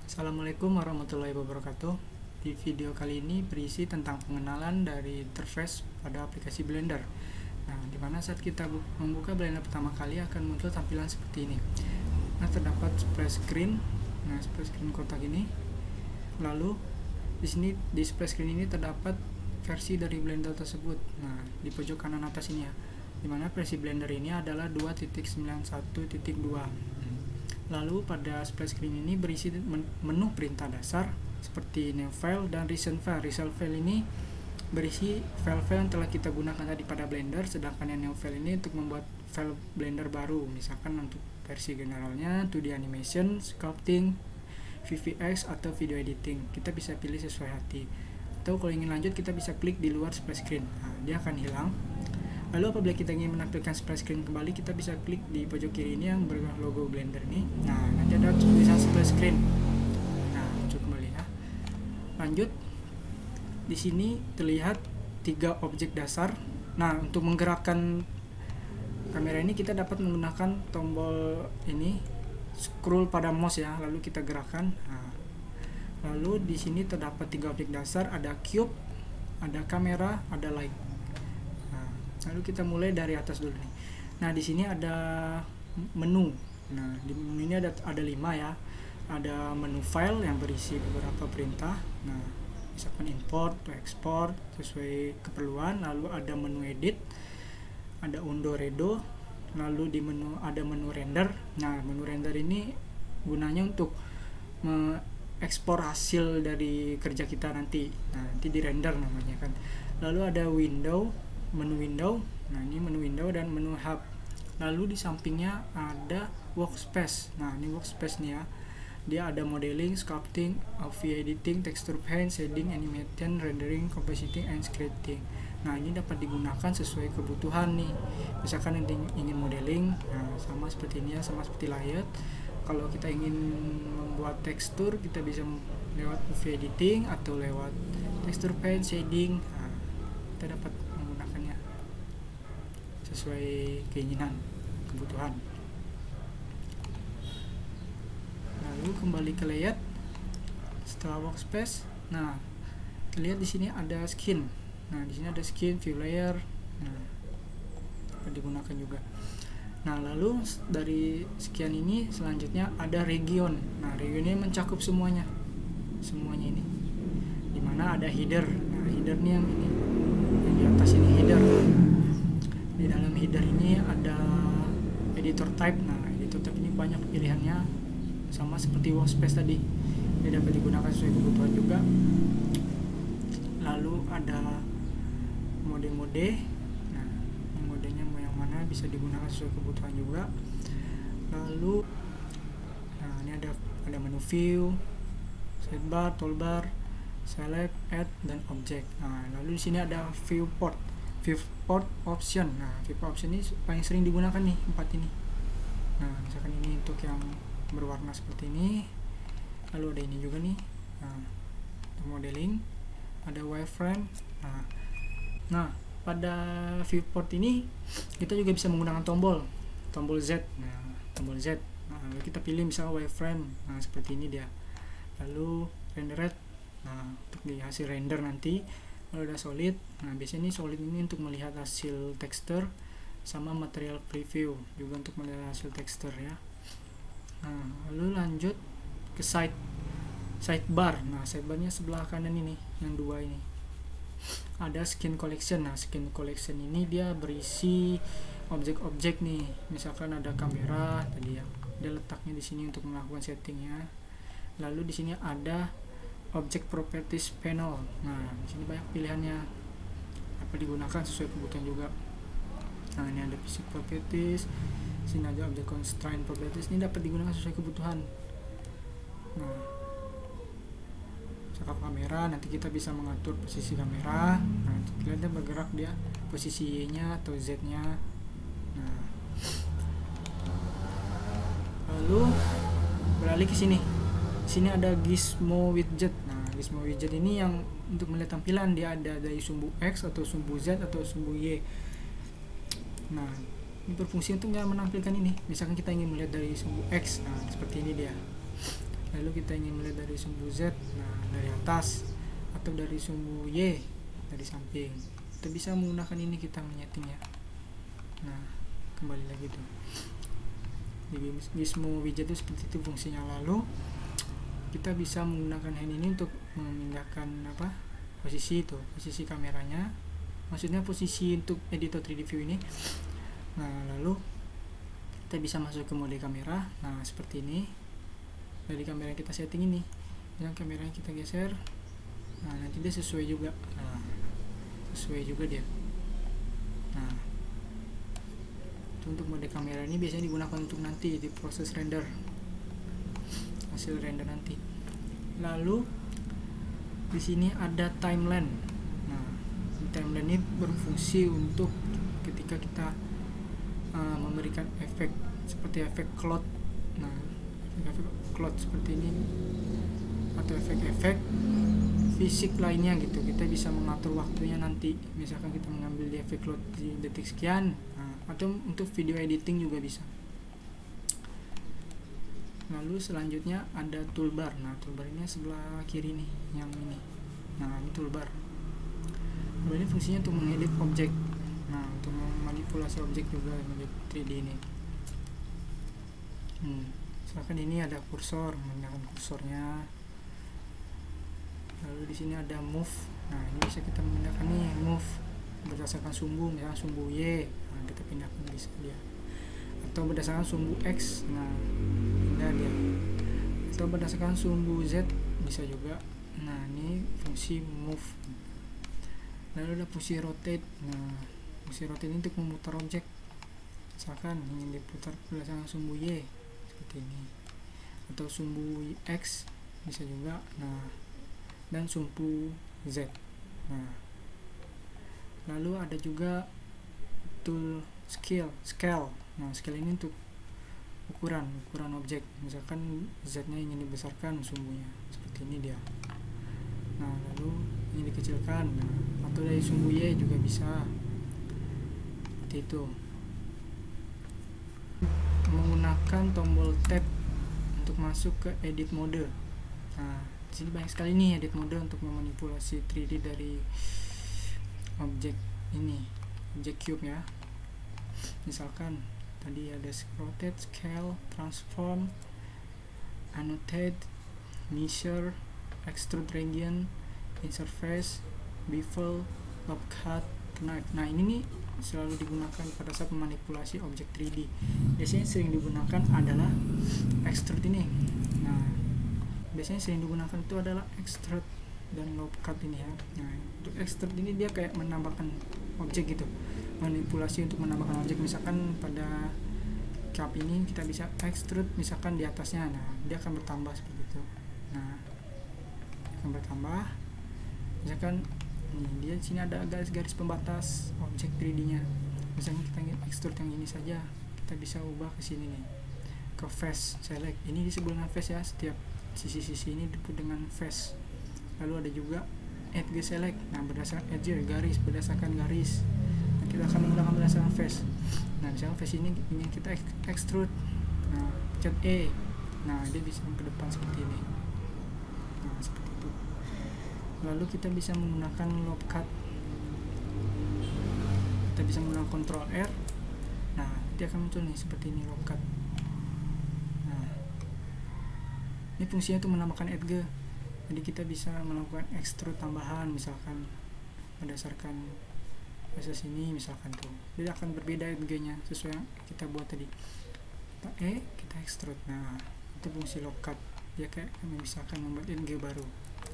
Assalamualaikum warahmatullahi wabarakatuh. Di video kali ini berisi tentang pengenalan dari interface pada aplikasi Blender. Nah, di mana saat kita membuka Blender pertama kali akan muncul tampilan seperti ini. Nah, terdapat splash screen. Nah, splash screen kotak ini. Lalu di sini di splash screen ini terdapat versi dari Blender tersebut. Nah, di pojok kanan atas ini ya. Di mana versi Blender ini adalah 2.91.2. Lalu pada splash screen ini berisi menu perintah dasar seperti new file dan recent file. Recent file ini berisi file-file yang telah kita gunakan tadi pada Blender, sedangkan yang new file ini untuk membuat file Blender baru, misalkan untuk versi generalnya 2D animation, sculpting, VFX atau video editing. Kita bisa pilih sesuai hati. Atau kalau ingin lanjut kita bisa klik di luar splash screen. Nah, dia akan hilang. Lalu apabila kita ingin menampilkan splash screen kembali, kita bisa klik di pojok kiri ini yang berlogo Blender ini. Nah, nanti ada tulisan splash screen. Nah, muncul kembali ya. Lanjut, di sini terlihat 3 objek dasar. Nah, untuk menggerakkan kamera ini kita dapat menggunakan tombol ini, scroll pada mouse ya, lalu kita gerakkan. Nah, lalu di sini terdapat 3 objek dasar, ada cube, ada kamera, ada light. Lalu kita mulai dari atas dulu nih. Nah, di sini ada menu. Nah, di menu ini ada 5 ya. Ada menu file yang berisi beberapa perintah. Nah, misalkan import atau export sesuai keperluan. Lalu ada menu edit, ada undo redo. Lalu di menu ada menu render. Nah, menu render ini gunanya untuk mengekspor hasil dari kerja kita nanti. Nah, nanti di render namanya kan. Lalu ada menu window. Nah, ini menu window dan menu hub. Lalu di sampingnya ada workspace. Nah, ini workspace nih ya. Dia ada modeling, sculpting, video editing, texture paint, shading, animation, rendering, compositing, and scripting. Nah, ini dapat digunakan sesuai kebutuhan nih. Misalkan ingin modeling, nah sama seperti ini ya, sama seperti layout. Kalau kita ingin membuat tekstur, kita bisa lewat video editing atau lewat texture paint, shading. Nah, kita dapat sesuai keinginan, kebutuhan. Lalu kembali ke layout setelah workspace. Nah, lihat di sini ada skin. Nah, di sini ada skin, view layer. Nah, dapat digunakan juga. Nah, lalu dari sekian ini selanjutnya ada region. Nah, region ini mencakup semuanya ini. Dimana ada header. Nah, header ini yang di atas ini header. Di dalam header ini ada editor type. Nah, editor type ini banyak pilihannya, sama seperti workspace tadi. Dia dapat digunakan sesuai kebutuhan juga. Lalu ada mode-mode. Nah, modenya mau yang mana bisa digunakan sesuai kebutuhan juga. Lalu, nah ini ada menu view, sidebar, toolbar, select, add, dan object. Nah, lalu di sini ada viewport option. Nah, viewport option ini paling sering digunakan nih 4 ini. Nah, misalkan ini untuk yang berwarna seperti ini. Lalu ada ini juga nih. Nah, untuk modeling ada wireframe. Nah, pada viewport ini kita juga bisa menggunakan tombol Z. Nah, tombol Z. Nah, lalu kita pilih misalnya wireframe. Nah, seperti ini dia. Lalu rendered. Nah, untuk di hasil render nanti. Lalu ada solid. Nah, biasanya ini solid ini untuk melihat hasil tekstur, sama material preview juga untuk melihat hasil tekstur ya. Nah, lalu lanjut ke sidebar. Nah, sidebarnya sebelah kanan ini, yang 2 ini. Ada skin collection. Nah, skin collection ini dia berisi objek-objek nih. Misalkan ada kamera tadi ya. Dia letaknya di sini untuk melakukan settingnya. Lalu di sini ada object properties panel. Nah, di sini banyak pilihannya, dapat digunakan sesuai kebutuhan juga. Nah, ini ada physics properties, sini ada object constraint properties. Ini dapat digunakan sesuai kebutuhan. Nah, misalkan kamera, nanti kita bisa mengatur posisi kamera. Nah, kita bergerak dia posisi Y-nya atau Z-nya. Nah, lalu beralih ke sini. Sini ada gizmo widget. Nah, gizmo widget ini yang untuk melihat tampilan, dia ada dari sumbu X atau sumbu Z atau sumbu Y. Nah, ini berfungsi untuk menampilkan ini. Misalkan kita ingin melihat dari sumbu X, nah seperti ini dia. lalu kita ingin melihat dari sumbu Z, nah dari atas, atau dari sumbu Y dari samping, kita bisa menggunakan ini, kita menyetingnya. Nah kembali lagi tuh di Gizmo widget itu seperti itu fungsinya. Lalu kita bisa menggunakan hand ini untuk memindahkan posisi kameranya, maksudnya posisi untuk editor 3D view ini. Nah lalu kita bisa masuk ke mode kamera. Nah seperti ini, dari kamera yang kita setting ini, yang kameranya kita geser, nah nanti dia sesuai juga. Nah sesuai juga dia. Nah itu untuk mode kamera ini biasanya digunakan untuk nanti di proses render, hasil render nanti. Lalu di sini ada timeline. Nah timeline ini berfungsi untuk ketika kita memberikan efek seperti efek cloud. Nah efek cloud seperti ini atau efek-efek fisik lainnya gitu, kita bisa mengatur waktunya nanti. Misalkan kita mengambil di efek cloud di detik sekian, atau untuk video editing juga bisa. Lalu selanjutnya ada toolbar. Nah toolbar ini sebelah kiri nih, yang ini. Nah ini toolbar. Toolbar ini fungsinya untuk mengedit objek, nah untuk memanipulasi objek juga di 3D ini. Misalkan ini ada kursor, menggunakan kursornya. Lalu di sini ada move. Nah ini bisa kita memindahkan nih, move berdasarkan sumbu, misalnya sumbu Y, nah kita pindahkan bisa dia. Atau berdasarkan sumbu X, nah pindah dia. Atau berdasarkan sumbu Z bisa juga. Nah ini fungsi move. Lalu ada fungsi rotate. Nah fungsi rotate ini untuk memutar objek. Misalkan ingin diputar berdasarkan sumbu Y seperti ini, atau sumbu X bisa juga. Nah dan sumbu Z. Nah lalu ada juga tool scale. Nah scale ini untuk ukuran objek. Misalkan Z nya ingin dibesarkan sumbunya, seperti ini dia. Nah lalu ingin dikecilkan, nah, atau dari sumbu Y juga bisa, seperti itu. Menggunakan tombol tab untuk masuk ke edit mode. Nah di sini banyak sekali nih edit mode untuk memanipulasi 3D dari objek ini, objek cube ya. Misalkan tadi ada rotate, scale, transform, annotate, measure, extrude region, insert face, bevel, loop cut, knife. Nah ini nih selalu digunakan pada saat memanipulasi objek 3D. Biasanya sering digunakan adalah extrude ini. Nah biasanya sering digunakan itu adalah extrude dan loop cut ini ya. Nah untuk extrude ini dia kayak menambahkan objek gitu, manipulasi untuk menambahkan objek. Misalkan pada cup ini kita bisa extrude misalkan di atasnya, nah dia akan bertambah seperti itu. Nah dia akan bertambah. Misalkan dia di sini ada garis-garis pembatas objek 3D nya. Misalnya kita ingin extrude yang ini saja, kita bisa ubah ke sini nih, ke face select. Ini disebut dengan face ya, setiap sisi-sisi ini disebut dengan face. Lalu ada juga edge select. Nah berdasarkan edge garis, berdasarkan garis. Nah, kita akan menggunakan berdasarkan face. Nah misalnya face ini ingin kita extrude, nah pencet E, nah dia bisa ke depan seperti ini. Nah seperti itu. Lalu kita bisa menggunakan loop cut. Kita bisa menggunakan Ctrl R. Nah dia akan muncul nih seperti ini, loop cut. Ini fungsinya untuk menambahkan edge. Jadi kita bisa melakukan extrude tambahan, misalkan berdasarkan proses ini, misalkan tuh dia akan berbeda edge nya sesuai yang kita buat tadi. Kita kita extrude. Nah itu fungsi loop cut. Dia kayak misalkan membuat edge baru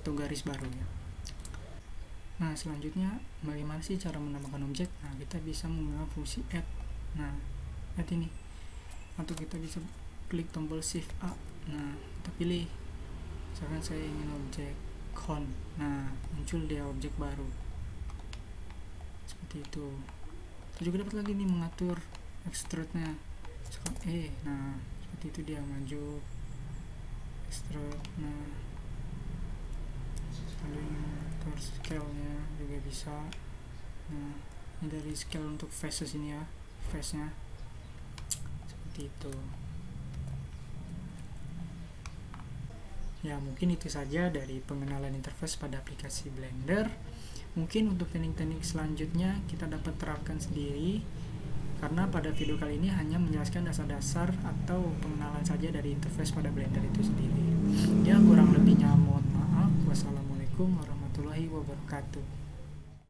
atau garis baru ya. Nah selanjutnya bagaimana sih cara menambahkan objek? Nah kita bisa menggunakan fungsi add. Nah add ini, atau kita bisa klik tombol shift A. Nah kita pilih, misalkan saya ingin objek cone. Nah muncul dia objek baru seperti itu. Kita juga dapat lagi nih mengatur extrude nya, misalkan nah seperti itu dia maju extrude. Nah lalu mengatur scale nya juga bisa. Nah ini dari scale untuk faces ini ya, face nya seperti itu. Ya, mungkin itu saja dari pengenalan interface pada aplikasi Blender. Mungkin untuk teknik-teknik selanjutnya kita dapat terapkan sendiri, karena pada video kali ini hanya menjelaskan dasar-dasar atau pengenalan saja dari interface pada Blender itu sendiri. Ya, kurang lebihnya mohon maaf. Wassalamualaikum warahmatullahi wabarakatuh.